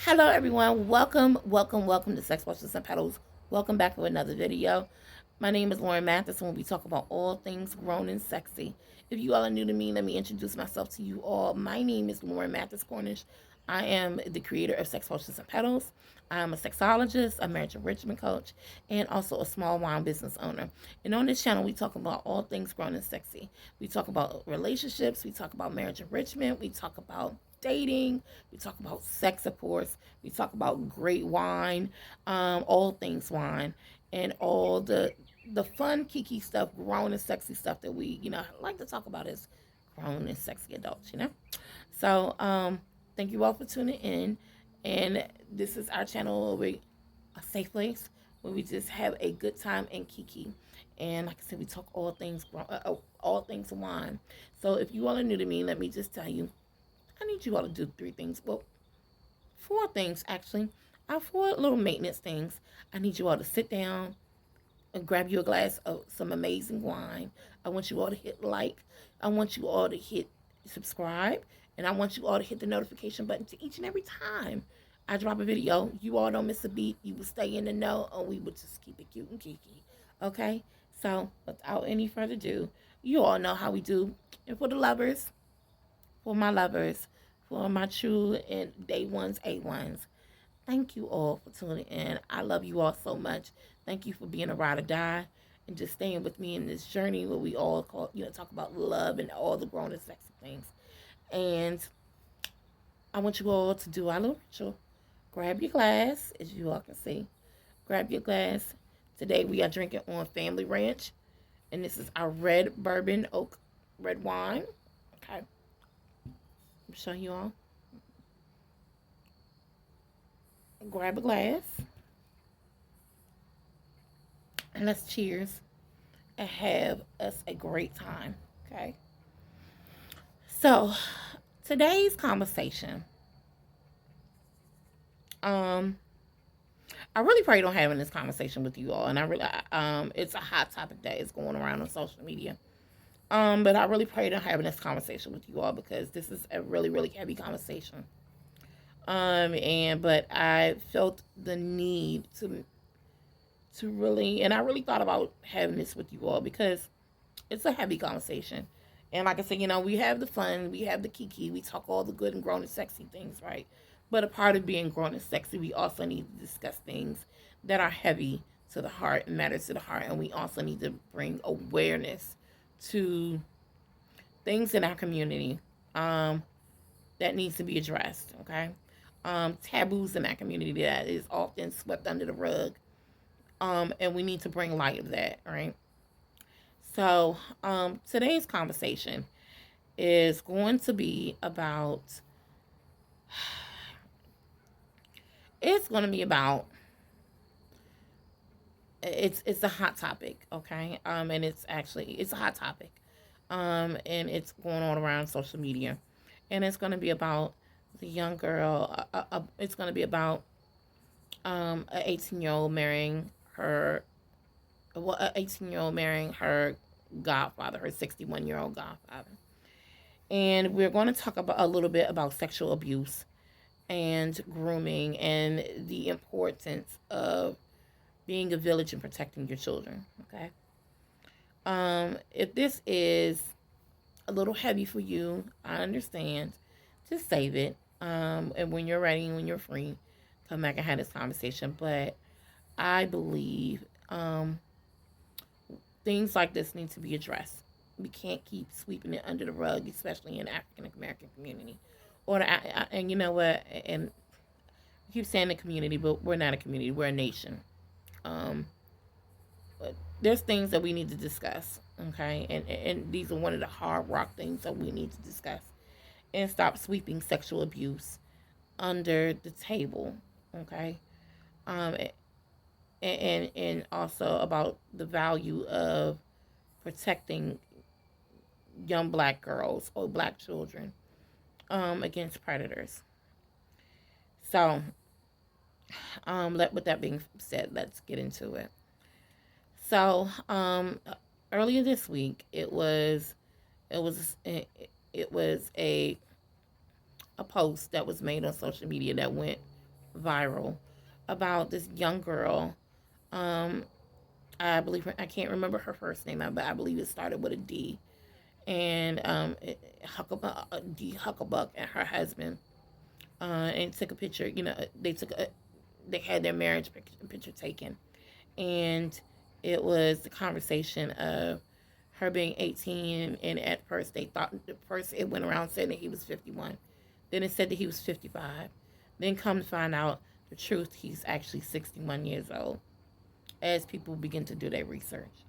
Hello everyone, welcome to Sex Watches and Petals. Welcome back to another video. My name is Lauren Matheson and we talk about all things grown and sexy. If you all are new to me, let me introduce myself to you all. My name is Lauren Matheson Cornish. I am the creator of Sex Watches and Petals. I am a sexologist, a marriage enrichment coach, and also a small wine business owner. And on this channel, we talk about all things grown and sexy. We talk about relationships, we talk about marriage enrichment, we talk about dating, we talk about sex, of course, we talk about great wine, all things wine, and all the fun kiki stuff, grown and sexy stuff that we like to talk about as grown and sexy adults. So thank you all for tuning in, and this is our channel where a safe place where we just have a good time and kiki. And like I said, we talk all things wine. So if you all are new to me, let me just tell you, I need you all to do three things. Well, four things actually. I have four little maintenance things. I need you all to sit down and grab you a glass of some amazing wine. I want you all to hit like. I want you all to hit subscribe. And I want you all to hit the notification button to each and every time I drop a video. You all don't miss a beat. You will stay in the know, and we will just keep it cute and kiki. Okay? So, without any further ado, you all know how we do. And for the lovers, for my lovers, for my true and day ones, A1s. Thank you all for tuning in. I love you all so much. Thank you for being a ride or die and just staying with me in this journey where we all talk about love and all the grown and sexy things. And I want you all to do our little ritual. Grab your glass, as you all can see. Grab your glass. Today we are drinking on Family Ranch, and this is our red bourbon oak red wine. Okay. Show you all. Grab a glass and let's cheers and have us a great time. Okay. So today's conversation, I really pray on having this conversation with you all, and I really, it's a hot topic that is going around on social media. But I really prayed on having this conversation with you all because this is a really, really heavy conversation. But I felt the need to really, and I really thought about having this with you all because it's a heavy conversation. And like I said, we have the fun, we have the kiki, we talk all the good and grown and sexy things, right? But a part of being grown and sexy, we also need to discuss things that are heavy to the heart and matters to the heart. And we also need to bring awareness to things in our community that needs to be addressed, okay? Taboos in our community that is often swept under the rug. And we need to bring light of that, right? So, today's conversation is going to be about, it's a hot topic, okay? And it's a hot topic. And it's going on around social media. And it's going to be about the young girl, it's going to be about an 18-year-old marrying her, an 18-year-old marrying her godfather, her 61-year-old godfather. And we're going to talk about a little bit about sexual abuse and grooming and the importance of being a village and protecting your children, okay? If this is a little heavy for you, I understand. Just save it. And when you're ready, when you're free, come back and have this conversation. But I believe things like this need to be addressed. We can't keep sweeping it under the rug, especially in the African American community. And you know what? And I keep saying the community, but we're not a community. We're a nation. But there's things that we need to discuss, okay? And these are one of the hard rock things that we need to discuss. And stop sweeping sexual abuse under the table, okay? And also about the value of protecting young black girls or black children against predators. So, with that being said, let's get into it. So, earlier this week, it was a post that was made on social media that went viral about this young girl. Um, I believe I can't remember her first name, but I believe it started with a D. And D Hucklebuck and her husband, and took a picture. They had their marriage picture taken, and it was the conversation of her being 18, and at first it went around saying that he was 51. Then it said that he was 55. Then come to find out the truth, he's actually 61 years old, as people begin to do their research.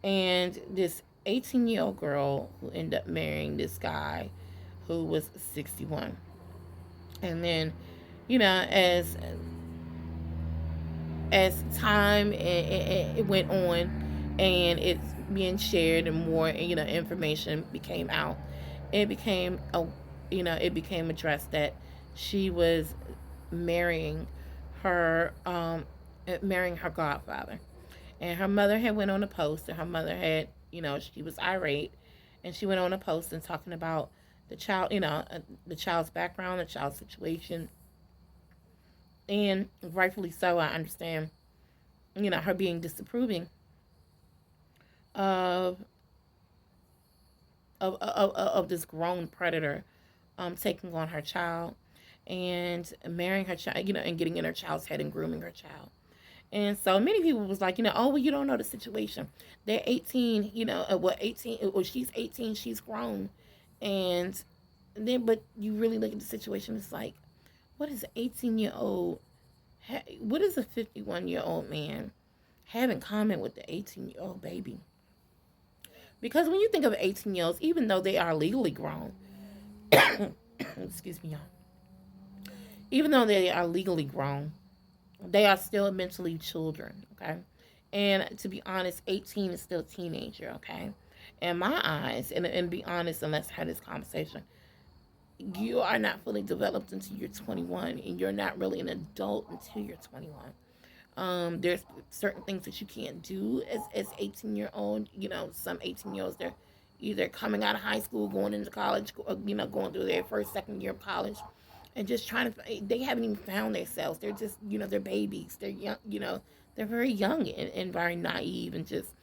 And this 18-year-old girl who ended up marrying this guy who was 61. And then, you know, as time it went on, and it's being shared, and more, information became out, it became addressed that she was marrying her marrying her godfather. And her mother had went on a post, and her mother had, she was irate, and she went on a post and talking about the child, the child's background, the child's situation. And rightfully so, I understand, her being disapproving of this grown predator taking on her child and marrying her child, and getting in her child's head and grooming her child. And so many people was like, oh, well, you don't know the situation. They're 18, 18, well, she's 18, she's grown. And then, but you really look at the situation, it's like, what is an 18-year-old, what is a 51-year-old man have in common with the 18-year-old baby? Because when you think of 18-year-olds, even though they are legally grown, excuse me, y'all, even though they are legally grown, they are still mentally children, okay? And to be honest, 18 is still a teenager, okay? In my eyes, and be honest, and let's have this conversation, you are not fully developed until you're 21, and you're not really an adult until you're 21. There's certain things that you can't do as 18-year-old. Some 18-year-olds, they're either coming out of high school, going into college, or, going through their first, second year of college, and just trying to, they haven't even found themselves. They're just, they're babies. They're young, they're very young and very naive, and just,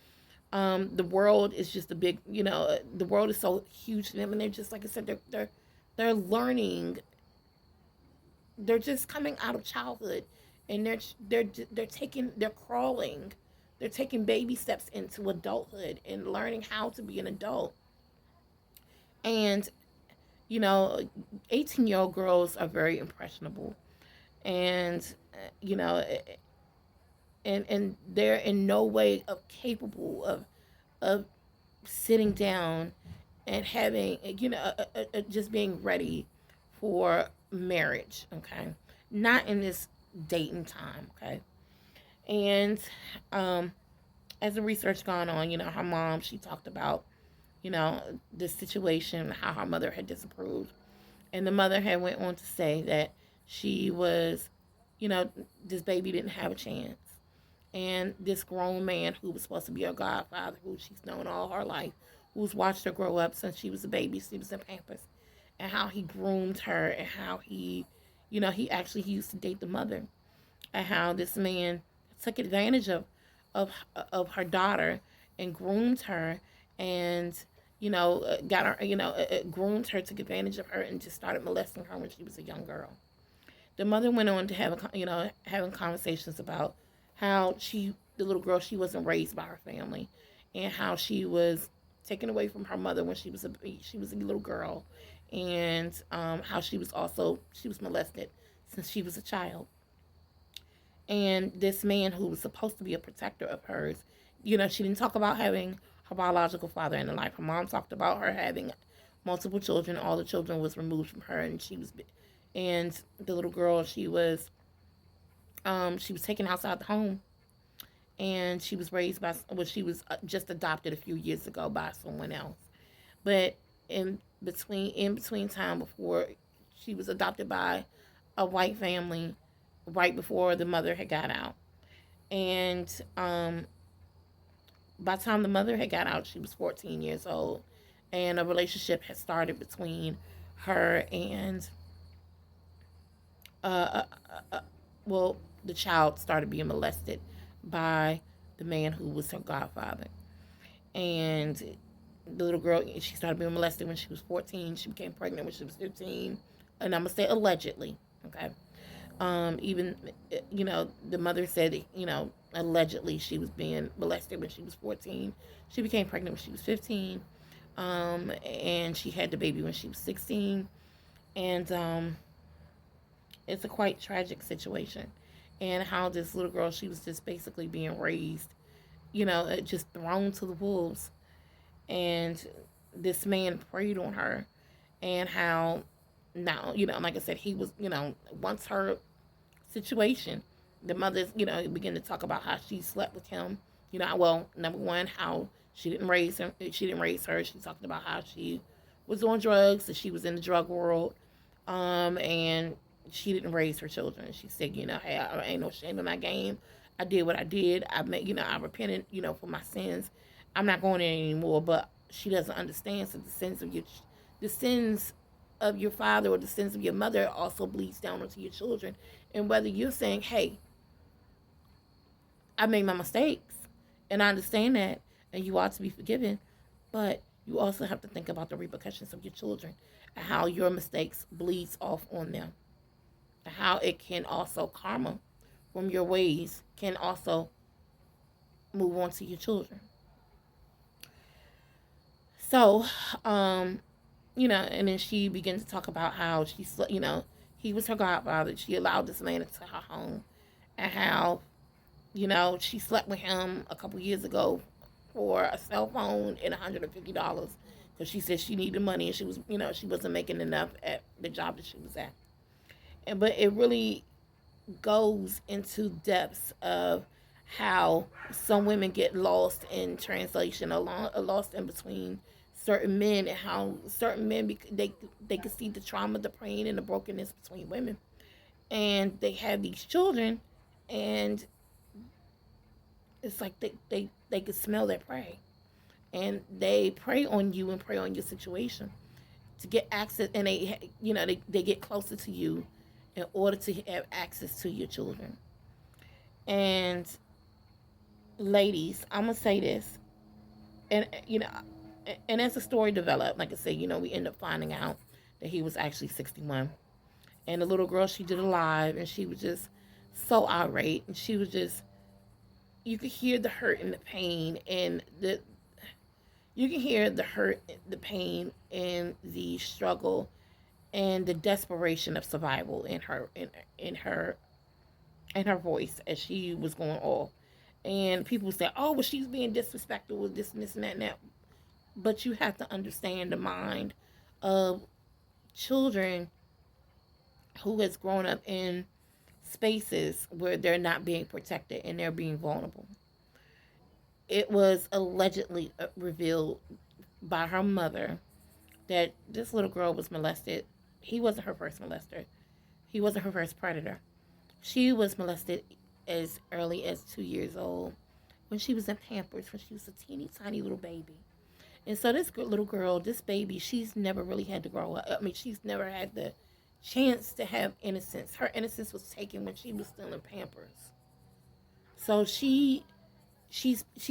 the world is just a big, the world is so huge to them, and they're just, like I said, they're learning. They're just coming out of childhood, and they're crawling, they're taking baby steps into adulthood and learning how to be an adult. And 18-year-old girls are very impressionable, and you know and they're in no way capable of sitting down and having, just being ready for marriage, okay? Not in this dating time, okay? And as the research gone on, her mom, she talked about, the situation, how her mother had disapproved. And the mother had went on to say that she was, this baby didn't have a chance. And this grown man who was supposed to be her godfather, who she's known all her life, who's watched her grow up since she was a baby, she was in Pampers, and how he groomed her, and how he used to date the mother, and how this man took advantage of her daughter and groomed her, and got her, groomed her, took advantage of her, and just started molesting her when she was a young girl. The mother went on to having conversations about how the little girl, she wasn't raised by her family, and how she was taken away from her mother when she was a little girl, and how she was molested since she was a child. And this man, who was supposed to be a protector of hers, she didn't talk about having her biological father in her life. Her mom talked about her having multiple children. All the children was removed from her, and the little girl, she was taken outside the home, and she was raised she was just adopted a few years ago by someone else. But in between time, before she was adopted by a white family, right before the mother had got out. And by the time the mother had got out, she was 14 years old, and a relationship had started between her and well, the child started being molested by the man who was her godfather. And the little girl, she started being molested when she was 14. She became pregnant when she was 15. And I'm going to say allegedly. Okay. Even, the mother said, allegedly she was being molested when she was 14. She became pregnant when she was 15. And she had the baby when she was 16. And it's a quite tragic situation. And how this little girl, she was just basically being raised, just thrown to the wolves. And this man preyed on her. And how now, like I said, he was, once her situation, the mothers, begin to talk about how she slept with him. Well, number one, how she didn't raise him. She didn't raise her. She talked about how she was on drugs, that she was in the drug world, and she didn't raise her children. She said, hey, I ain't no shame in my game. I did what I did. I made, I repented, for my sins. I'm not going there anymore. But she doesn't understand. So the sins of your father or the sins of your mother also bleeds down onto your children. And whether you're saying, hey, I made my mistakes and I understand that and you ought to be forgiven, but you also have to think about the repercussions of your children and how your mistakes bleeds off on them. And how it can also karma from your ways can also move on to your children. So, and then she began to talk about how he was her godfather. She allowed this man into her home, and how, she slept with him a couple years ago for a cell phone and $150 because she said she needed money and she wasn't making enough at the job that she was at. But it really goes into depths of how some women get lost in translation, lost in between certain men, and how certain men they can see the trauma, the pain, and the brokenness between women, and they have these children, and it's like they can smell their prey, and they prey on you and prey on your situation to get access, and they get closer to you in order to have access to your children. And ladies, I'm gonna say this, and and as the story developed, like I said, we end up finding out that he was actually 61, and the little girl, she did a live, and she was just so irate, and she was just, you could hear the hurt and the pain, and you can hear the hurt, the pain, and the struggle, and the desperation of survival in her voice as she was going off. And people say, "Oh, well, she's being disrespectful with this and this and that and that." But you have to understand the mind of children who has grown up in spaces where they're not being protected and they're being vulnerable. It was allegedly revealed by her mother that this little girl was molested. He wasn't her first molester. He wasn't her first predator. She was molested as early as 2 years old when she was in Pampers, when she was a teeny tiny little baby. And so this little girl, this baby, she's never really had to grow up. I mean, she's never had the chance to have innocence. Her innocence was taken when she was still in Pampers. So she's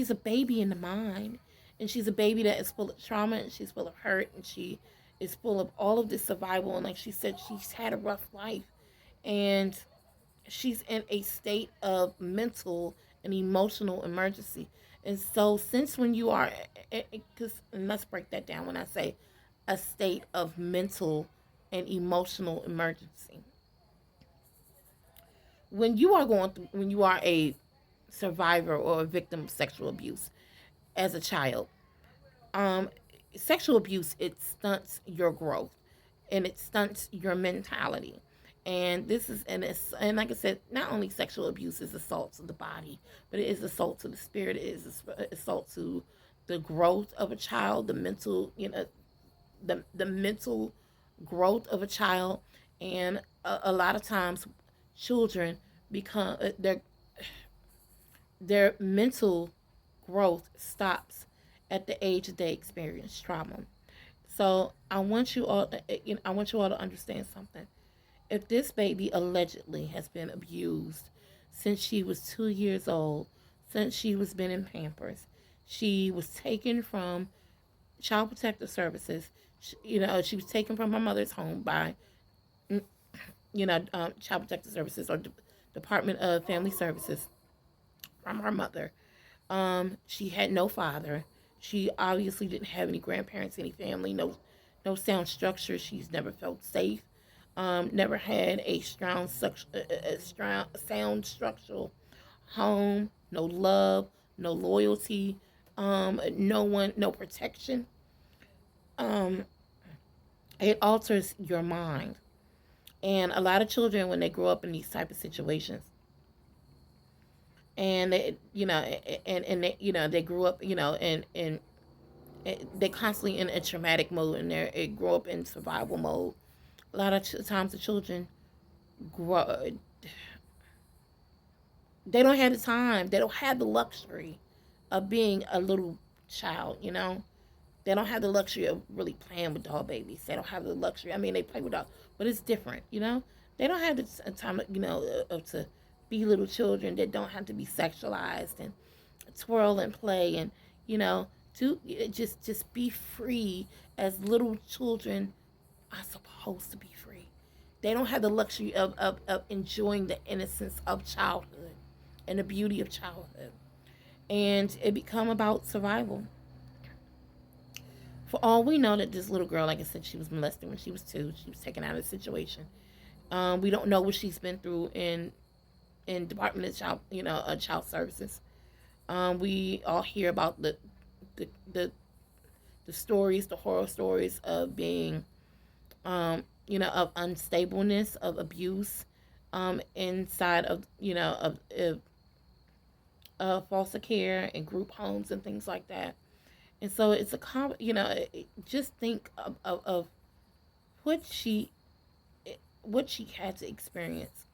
a baby in the mind, and she's a baby that is full of trauma, and she's full of hurt, and she is full of all of this survival. And like she said, she's had a rough life, and she's in a state of mental and emotional emergency. And so, since when you are, because let's break that down. When I say a state of mental and emotional emergency, when you are a survivor or a victim of sexual abuse as a child, um, sexual abuse, it stunts your growth, and it stunts your mentality. And this is and like I said, not only sexual abuse is assault to the body, but it is assault to the spirit. It is assault to the growth of a child, the mental, the mental growth of a child. And a lot of times, children become their mental growth stops at the age that they experience trauma. So I want you all to understand something. If this baby allegedly has been abused since she was 2 years old, since she was been in Pampers, she was taken from Child Protective Services. She was taken from her mother's home by, Child Protective Services or Department of Family Services from her mother. She had no father. She obviously didn't have any grandparents, any family, no sound structure. She's never felt safe. Never had a strong sound structural home. No love, no loyalty, no one, no protection. Um, it alters your mind. And a lot of children, when they grow up in these type of situations, and they grew up, and they constantly in a traumatic mode, and they grow up in survival mode. A lot of times, the children grow. They don't have the time. They don't have the luxury of being a little child. They don't have the luxury of really playing with doll babies. They don't have the luxury. I mean, they play with dolls, but it's different. They don't have the time. To be little children that don't have to be sexualized and twirl and play, and to just be free as little children are supposed to be free. They don't have the luxury of enjoying the innocence of childhood and the beauty of childhood. And it become about survival. For all we know, that this little girl, like I said, she was molested when she was 2. She was taken out of the situation. We don't know what she's been through in Department of Child Services. We all hear about the the the stories, the horror stories of being, of unstableness, of abuse, inside of, foster care and group homes and things like that. And so it's just think of what she what she had to experience.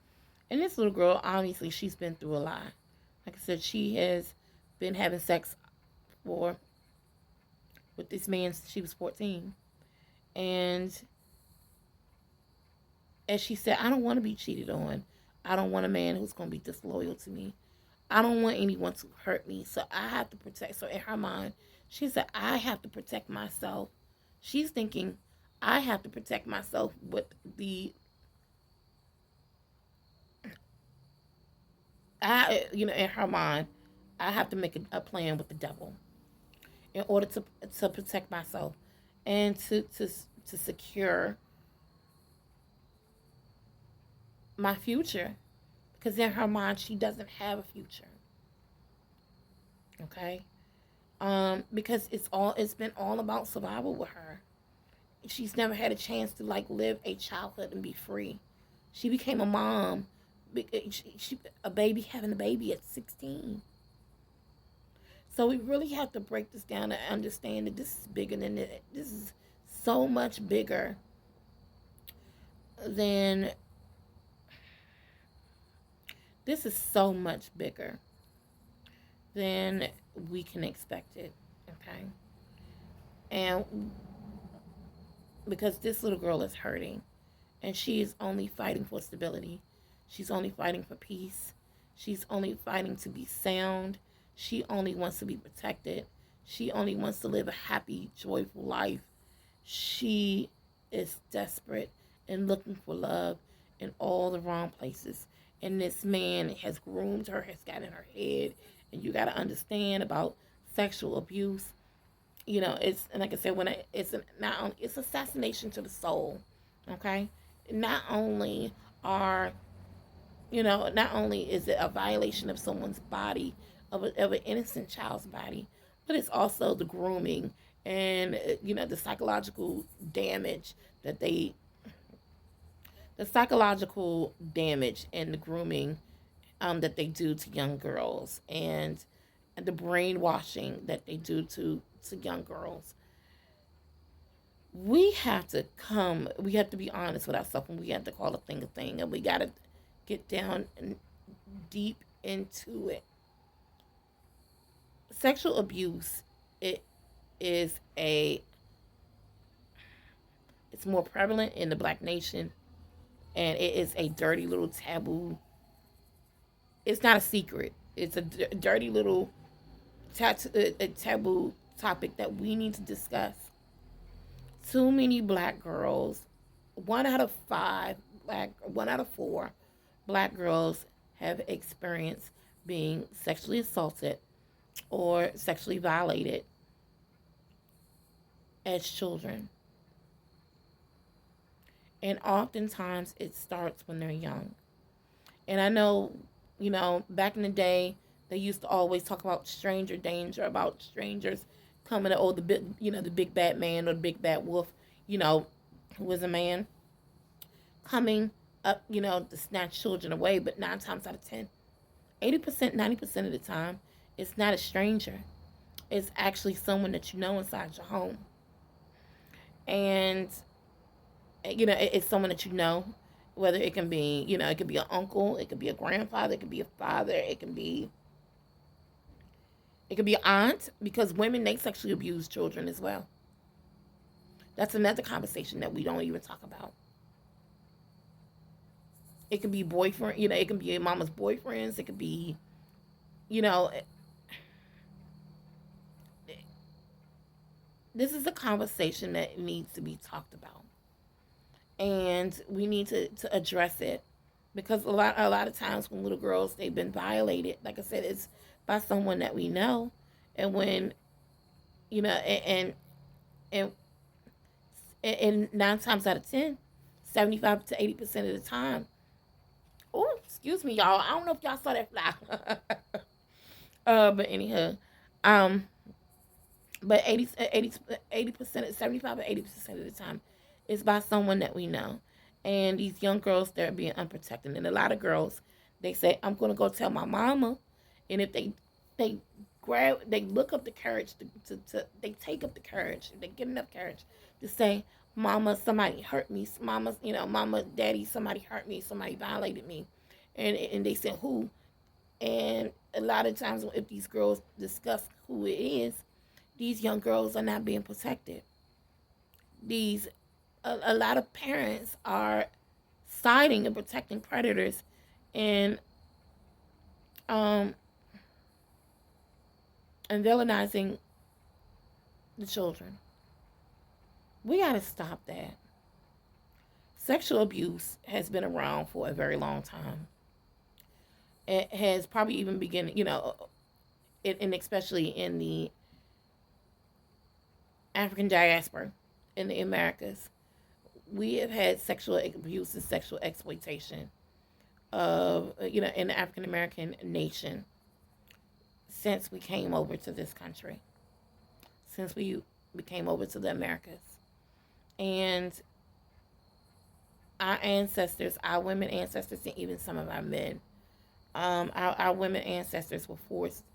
And this little girl, obviously, she's been through a lot. Like I said, she has been having sex for with this man since she was 14. And as she said, I don't want to be cheated on. I don't want a man who's going to be disloyal to me. I don't want anyone to hurt me. So I have to protect. So in her mind, she said, I have to protect myself. She's thinking, I have to protect myself with in her mind, I have to make a plan with the devil in order to protect myself and to secure my future, because in her mind she doesn't have a future. Okay. Because it's been all about survival with her. She's never had a chance to like live a childhood and be free. She became a mom, a baby, having a baby at 16. So we really have to break this down and understand that this is bigger than it. This is so much bigger than this is so much bigger than we can expect it. Okay. And because this little girl is hurting, and she is only fighting for stability. She's only fighting for peace. She's only fighting to be sound. She only wants to be protected. She only wants to live a happy, joyful life. She is desperate and looking for love in all the wrong places. And this man has groomed her, has got in her head. And you got to understand about sexual abuse. It's, and like I said, not only it's assassination to the soul. Okay, not only are not only is it a violation of someone's body, of an innocent child's body, but it's also the grooming and the psychological damage that the psychological damage and the grooming that they do to young girls, and the brainwashing that they do to young girls. We have to be honest with ourselves, and we have to call a thing, and we got to get down and deep into it. Sexual abuse, it is it's more prevalent in the black nation And it is a dirty little taboo. It's not a secret. It's a dirty little a taboo topic that we need to discuss. Too many black girls, 1 out of 5 black, 1 out of 4 black girls have experienced being sexually assaulted or sexually violated as children. And oftentimes it starts when they're young. And I know, back in the day, they used to always talk about stranger danger, about strangers coming to, the big, the big bad man or the big bad wolf, who was a man coming up, to snatch children away. But 9 times out of 10, 80%, 90% of the time, it's not a stranger. It's actually someone that you know inside your home. And, it's someone that you know, whether it can be, it could be an uncle, it could be a grandfather, it could be a father, it could be an aunt, because women, they sexually abuse children as well. That's another conversation that we don't even talk about. It could be boyfriend, it can be mama's boyfriends, it could be, this is a conversation that needs to be talked about. And we need to address it, because a lot of times when little girls, they've been violated, like I said, it's by someone that we know. And when, and 9 times out of 10, 75 to 80% of the time. Oh, excuse me, y'all. I don't know if y'all saw that fly. But anyhow, but 80%, 75 or 80% of the time, it's by someone that we know. And these young girls, they're being unprotected. And a lot of girls, they say, I'm going to go tell my mama. And if they look up the courage they take up the courage, they get enough courage to say, mama, somebody hurt me. Mama, daddy, somebody hurt me. Somebody violated me. And they say, who? And a lot of times, if these girls discuss who it is, these young girls are not being protected. A lot of parents are siding and protecting predators, and villainizing the children. We got to stop that. Sexual abuse has been around for a very long time. It has probably even begun, and especially in the African diaspora in the Americas. We have had sexual abuse and sexual exploitation of, in the African American nation since we came over to this country, since we came over to the Americas. And our ancestors, our women ancestors, and even some of our men, our women ancestors were forced,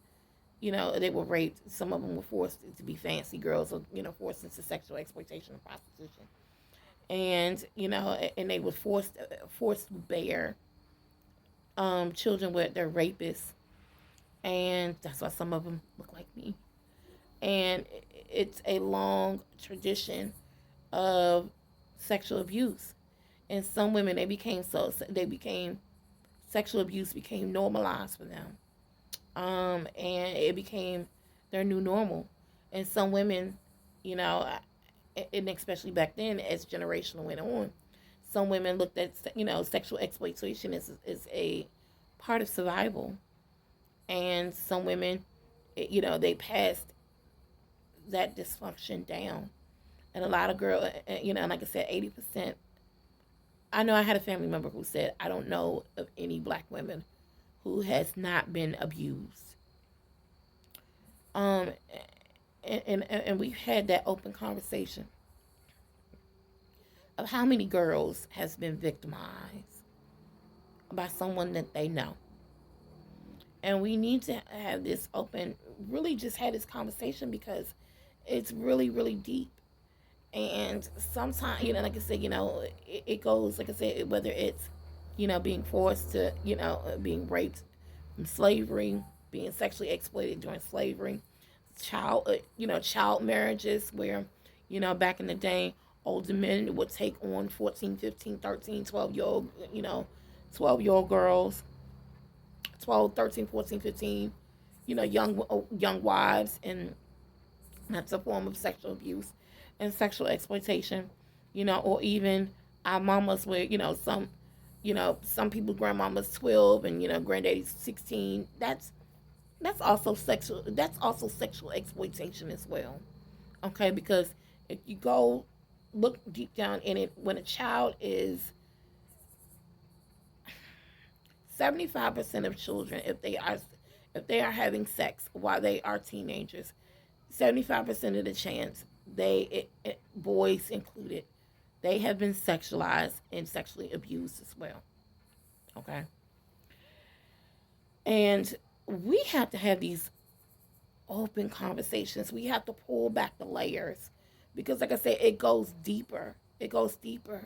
they were raped. Some of them were forced to be fancy girls, or, forced into sexual exploitation and prostitution. And, and they were forced to bear children with their rapists. And that's why some of them look like me. And it's a long tradition of sexual abuse. And some women, sexual abuse became normalized for them. And it became their new normal. And some women, and especially back then, as generation went on, some women looked at, sexual exploitation as a part of survival. And some women, they passed that dysfunction down. And a lot of girls, like I said, 80%. I know I had a family member who said, I don't know of any black women who has not been abused. And we've had that open conversation of how many girls has been victimized by someone that they know. And we need to have this open, really just have this conversation, because it's really, really deep. And sometimes, like I said, it goes, like I said, whether it's, being forced to, being raped from slavery, being sexually exploited during slavery, child marriages where, back in the day, Older men would take on 14, 15, 13, 12 year old, 12-year-old girls, 12, 13, 14, 15, young wives, and that's a form of sexual abuse and sexual exploitation, or even our mamas where, some people's grandmama's 12 and, granddaddy's 16. That's also sexual exploitation as well. Okay, because if you go look deep down in it, when a child is 75% of children, if they are having sex while they are teenagers, 75% of the chance boys included, they have been sexualized and sexually abused as well. Okay, and we have to have these open conversations. We have to pull back the layers because, like I said, it goes deeper. It goes deeper.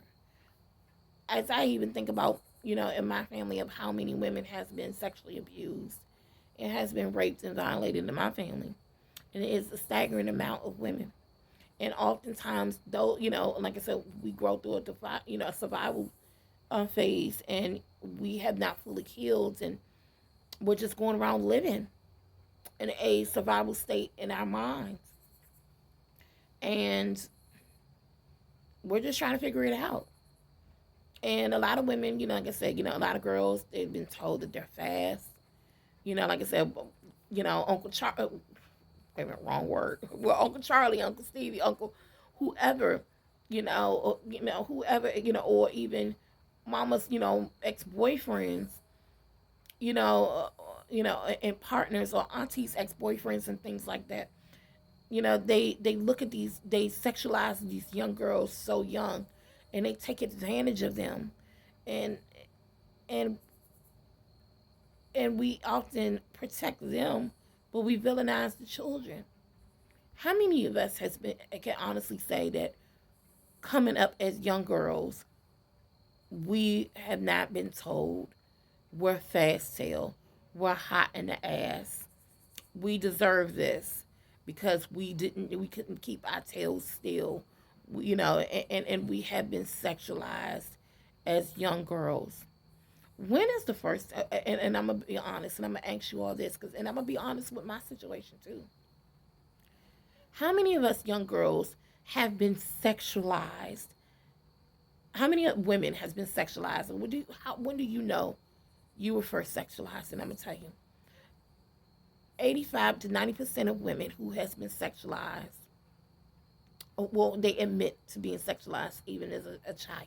As I even think about, in my family, of how many women has been sexually abused and has been raped and violated in my family, and it is a staggering amount of women. And oftentimes, though, like I said, we grow through a survival phase, and we have not fully healed, and we're just going around living in a survival state in our minds, and we're just trying to figure it out. And a lot of women, like I said, a lot of girls, they've been told that they're fast. Like I said, Uncle Charlie, wait a minute, wrong word. Well, Uncle Charlie, Uncle Stevie, Uncle whoever, whoever, or even mama's, ex boyfriends, and partners, or aunties' ex boyfriends and things like that. They look at they sexualize these young girls so young, and they take advantage of them, and and and we often protect them, but we villainize the children. How many of us can honestly say that coming up as young girls, we have not been told we're fast tail, we're hot in the ass, we deserve this because we couldn't keep our tails still, and we have been sexualized as young girls. When is the first, and I'm gonna be honest, and I'm gonna ask you all this, and I'm gonna be honest with my situation too. How many of us young girls have been sexualized? How many women has been sexualized? And when do you know you were first sexualized? And I'm gonna tell you, 85 to 90% of women who has been sexualized, well, they admit to being sexualized even as a child.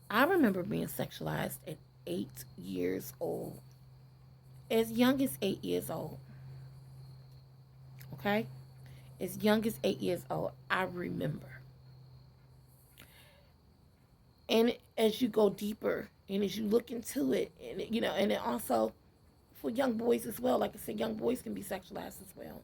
I remember being sexualized at 8 years old, as young as 8 years old. Okay, as young as 8 years old, I remember. And as you go deeper and as you look into it, and and it also for young boys as well. Like I said, young boys can be sexualized as well,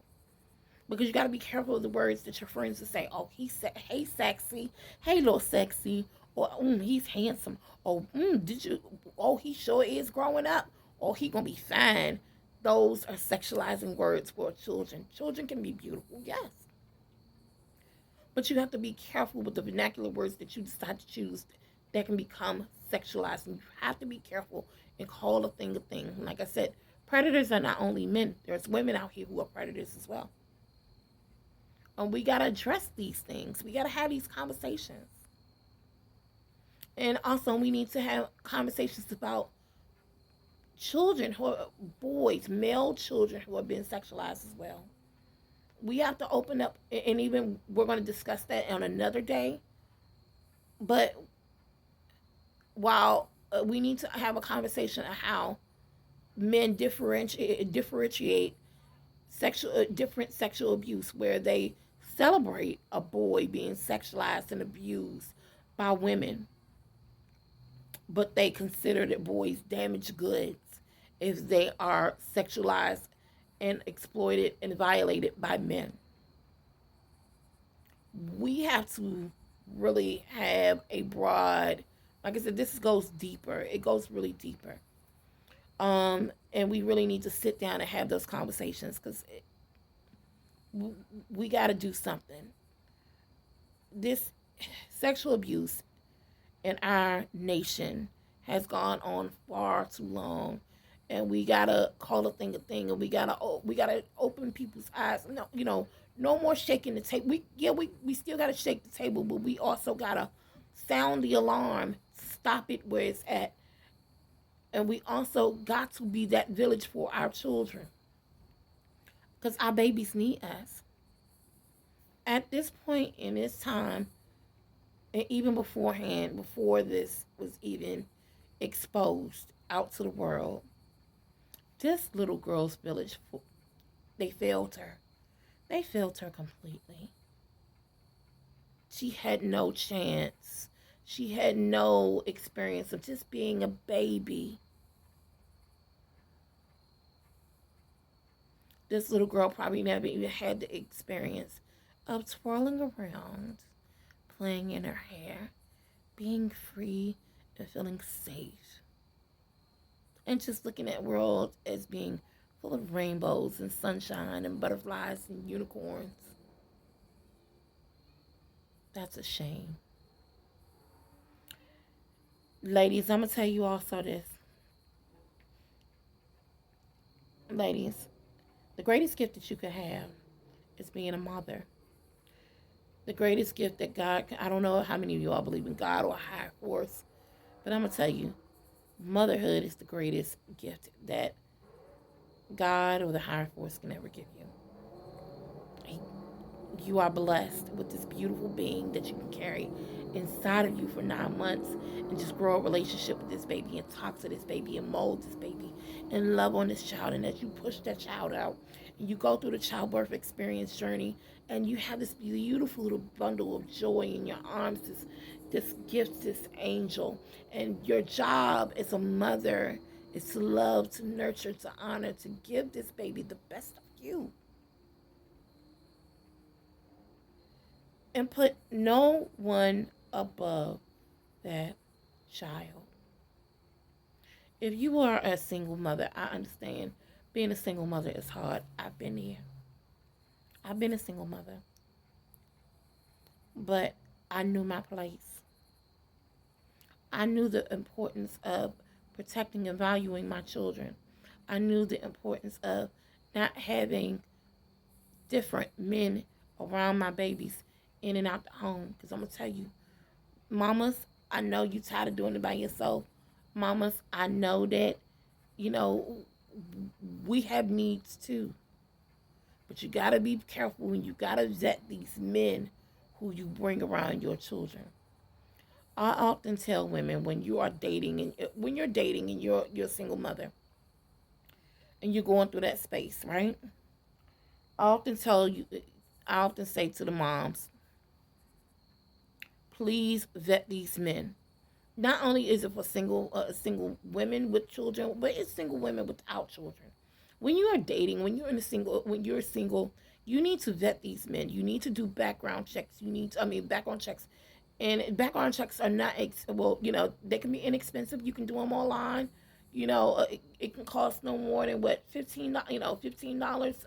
because you got to be careful of the words that your friends will say. Oh, hey sexy, hey little sexy, or he's handsome. Oh, did you? Oh, he sure is growing up. Oh, he gonna be fine. Those are sexualizing words for children. Children can be beautiful, yes, but you have to be careful with the vernacular words that you decide to choose that can become sexualized. And you have to be careful and call a thing a thing. Like I said, predators are not only men. There's women out here who are predators as well. And we got to address these things. We got to have these conversations. And also, we need to have conversations about children who are boys, male children who are being sexualized as well. We have to open up, and even we're going to discuss that on another day. But while we need to have a conversation of how men differentiate different sexual abuse, where they celebrate a boy being sexualized and abused by women, but they consider that boys damaged goods if they are sexualized and exploited and violated by men. We have to really have a broad, like I said, this goes deeper. It goes really deeper. And we really need to sit down and have those conversations, because we got to do something. this sexual abuse in our nation has gone on far too long, and we gotta call a thing, and we gotta open people's eyes. No, no more shaking the table. We still gotta shake the table, but we also gotta sound the alarm, stop it where it's at, and we also got to be that village for our children, because our babies need us. At this point in this time, and even beforehand, before this was even exposed out to the world, this little girl's village, they failed her. They failed her completely. She had no chance. She had no experience of just being a baby. This little girl probably never even had the experience of twirling around, playing in her hair, being free and feeling safe, and just looking at the world as being full of rainbows and sunshine and butterflies and unicorns. That's a shame. Ladies, I'm going to tell you also this. Ladies, the greatest gift that you could have is being a mother. The greatest gift that God, I don't know how many of you all believe in God or a higher force, but I'm going to tell you, motherhood is the greatest gift that God or the higher force can ever give you. You are blessed with this beautiful being that you can carry inside of you for 9 months and just grow a relationship with this baby and talk to this baby and mold this baby and love on this child. And as you push that child out and you go through the childbirth experience journey and you have this beautiful little bundle of joy in your arms, this gift, this angel, and your job as a mother is to love, to nurture, to honor, to give this baby the best of you. And put no one above that child. If you are a single mother, I understand being a single mother is hard. I've been here. I've been a single mother. But I knew my place. I knew the importance of protecting and valuing my children. I knew the importance of not having different men around my babies in and out the home. Because I'm going to tell you, mamas, I know you tired of doing it by yourself. Mamas, I know that, you know, we have needs too. But you got to be careful and you got to vet these men who you bring around your children. I often tell women when you are dating and you're a single mother and you're going through that space, right? I often say to the moms, please vet these men. Not only is it for single women with children, but it's single women without children. When you are dating, when you're single, you need to vet these men. You need to do background checks. Background checks, and background checks are not they can be inexpensive. You can do them online. It can cost no more than what $15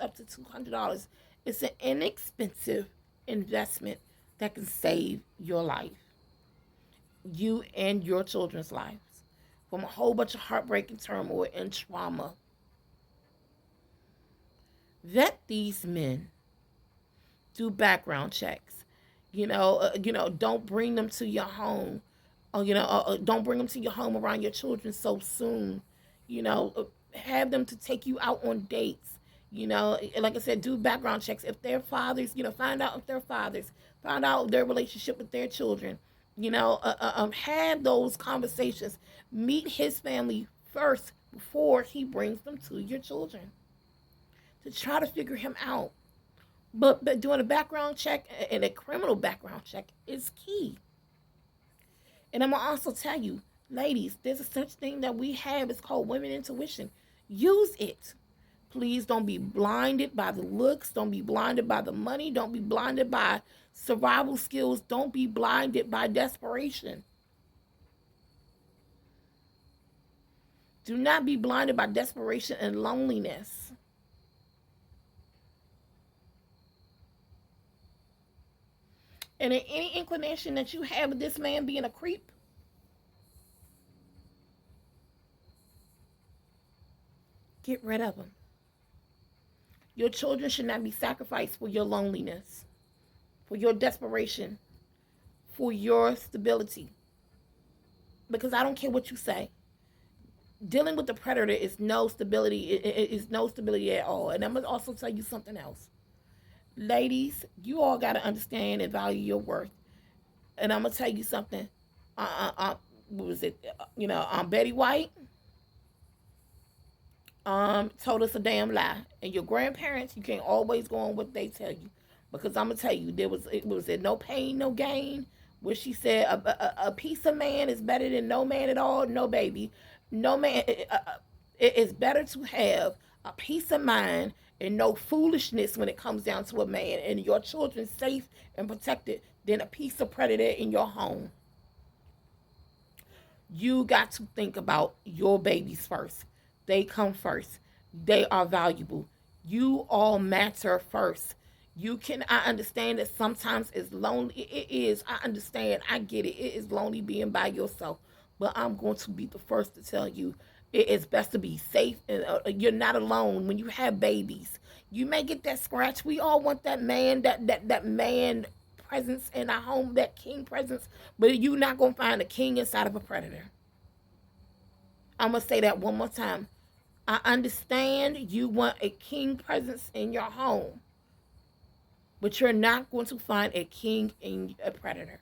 up to $200. It's an inexpensive investment that can save your life, you and your children's lives, from a whole bunch of heartbreak and turmoil and trauma. Vet these men. Do background checks. Don't bring them to your home. Don't bring them to your home around your children so soon. Have them to take you out on dates. Like I said, do background checks. If they're fathers, find out if they're fathers. Find out their relationship with their children. Have those conversations. Meet his family first before he brings them to your children, to try to figure him out. But doing a background check and a criminal background check is key. And I'm going to also tell you, ladies, there's a such thing that we have. It's called women intuition. Use it. Please don't be blinded by the looks. Don't be blinded by the money. Don't be blinded by survival skills. Don't be blinded by desperation. Do not be blinded by desperation and loneliness. And in any inclination that you have of this man being a creep, get rid of him. Your children should not be sacrificed for your loneliness, for your desperation, for your stability. Because I don't care what you say. Dealing with the predator is no stability. It is no stability at all. And I'm gonna also tell you something else, ladies. You all gotta understand and value your worth. And I'm gonna tell you something. What was it? Betty White told us a damn lie. And your grandparents, you can't always go on what they tell you, because I'm gonna tell you, it no pain, no gain. Where she said a piece of man is better than no man at all. No, baby, no man. It is better to have a peace of mind and no foolishness when it comes down to a man, and your children safe and protected, than a piece of predator in your home. You got to think about your babies first. They come first. They are valuable. You all matter first. I understand that sometimes it's lonely. It is. I understand. I get it. It is lonely being by yourself. But I'm going to be the first to tell you, it is best to be safe, and you're not alone when you have babies. You may get that scratch. We all want that man, that man presence in our home, that king presence. But you're not going to find a king inside of a predator. I'm going to say that one more time. I understand you want a king presence in your home, but you're not going to find a king in a predator.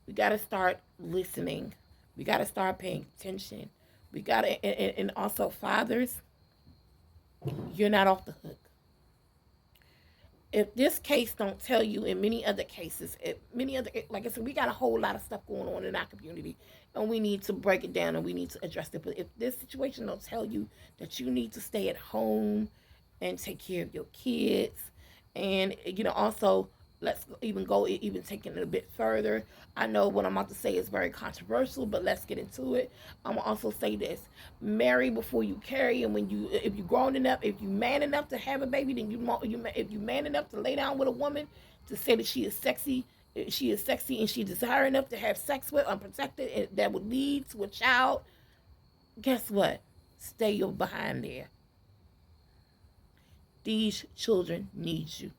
We got to start listening. We got to start paying attention. We got to, and also fathers, you're not off the hook. If this case don't tell you, in many other cases, like I said, we got a whole lot of stuff going on in our community, and we need to break it down and we need to address it. But if this situation don't tell you that you need to stay at home and take care of your kids, and also, let's even taking it a bit further. I know what I'm about to say is very controversial, but let's get into it. I'm gonna also say this: marry before you carry. And if you grown enough, if you man enough to have a baby, then if you man enough to lay down with a woman to say that she is sexy and she desire enough to have sex with unprotected, and that would lead to a child, guess what? Stay your behind there. These children need you.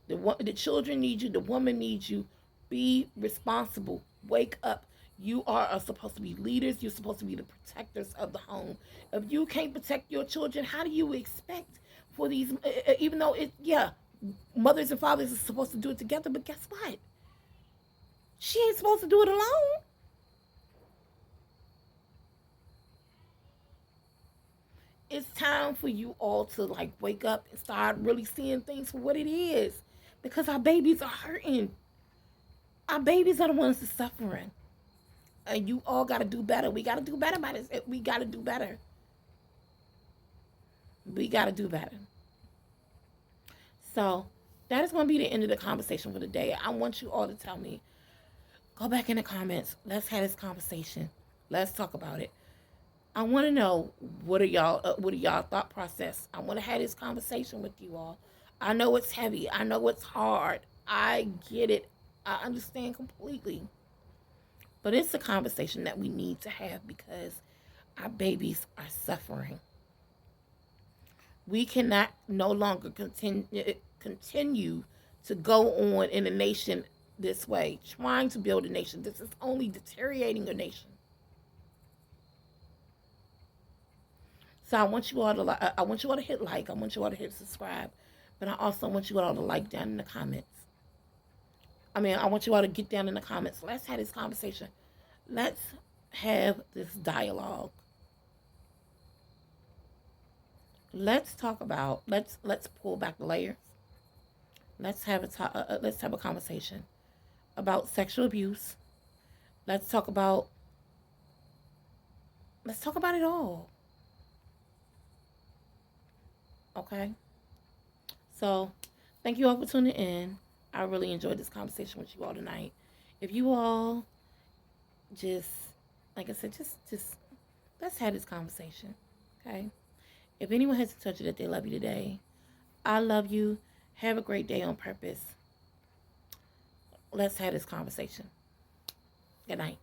The children need you. The woman needs you. Be responsible. Wake up. You are supposed to be leaders. You're supposed to be the protectors of the home. If you can't protect your children, how do you expect for these? Even though mothers and fathers are supposed to do it together, but guess what? She ain't supposed to do it alone. It's time for you all to wake up and start really seeing things for what it is. Because our babies are hurting. Our babies are the ones that's suffering. And you all got to do better. We got to do better by this. We got to do better. We got to do better. So that is going to be the end of the conversation for the day. I want you all to tell me. Go back in the comments. Let's have this conversation. Let's talk about it. I want to know what are y'all thought process. I want to have this conversation with you all. I know it's heavy. I know it's hard. I get it. I understand completely. But it's a conversation that we need to have because our babies are suffering. We cannot no longer continue to go on in a nation this way, trying to build a nation. This is only deteriorating a nation. So I want you all to hit like. I want you all to hit subscribe. But I also want you all to like down in the comments. I want you all to get down in the comments. Let's have this conversation. Let's have this dialogue. Let's talk about. Let's pull back the layers. Let's have a conversation about sexual abuse. Let's talk about it all. Okay? So, thank you all for tuning in. I really enjoyed this conversation with you all tonight. If you all just, like I said, just let's have this conversation. Okay? If anyone has to touch you that they love you today, I love you. Have a great day on purpose. Let's have this conversation. Good night.